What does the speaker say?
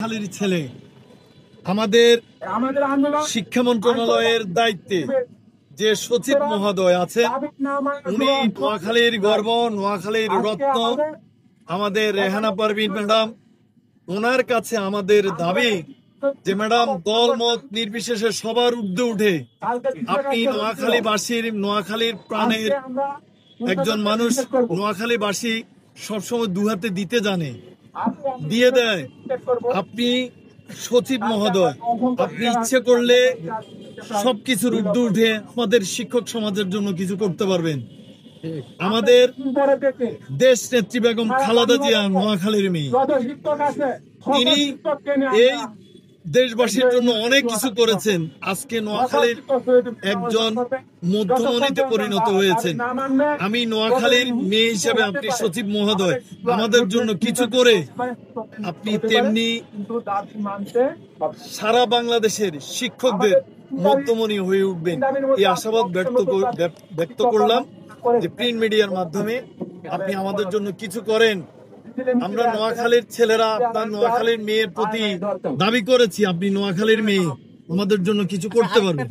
খালির ছেলে আমাদের শিক্ষা মন্ত্রণালয়ের দায়িত্বে যে সচিব মহোদয় আছে, উনি নোয়াখালীর গর্ব, নোয়াখালীর রত্ন আমাদের রেহানা পারভিন ম্যাডাম, ওনার কাছে আমাদের দাবি যে ম্যাডাম দল মত নির্বিশেষে সবার ঊর্ধ্বে উঠে আপনি নোয়াখালীর প্রাণের একজন মানুষ। নোয়াখালীবাসী সবসময় দুহাতে দিতে জানে, দিয়ে দেয়। আপনি সচিব মহোদয়, আপনি ইচ্ছে করলে সবকিছুর ঊর্ধ্বে উঠে আমাদের শিক্ষক সমাজের জন্য কিছু করতে পারবেন। আমাদের দেশ নেত্রী বেগম খালেদা জিয়া নোয়াখালীর মেয়ে, তিনি এই দেশবাসীর জন্য অনেক কিছু করেছেন। আজকে নোয়াখালীর একজন মধ্যমণিতে পরিণত হয়েছেন। আমি নোয়াখালীর মেয়ে হিসেবে আপনি সচিব মহোদয় আমাদের জন্য কিছু করে আপনি তেমনি সারা বাংলাদেশের শিক্ষকদের মধ্যমণি হয়ে উঠবেন, এই আশাবাদ ব্যক্ত করলাম যে প্রিন্ট মিডিয়ার মাধ্যমে আপনি আমাদের জন্য কিছু করেন। আমরা নোয়াখালীর ছেলেরা আপনার নোয়াখালীর মেয়ের প্রতি দাবি করেছি, আপনি নোয়াখালীর মেয়ে, আমাদের জন্য কিছু করতে পারবেন।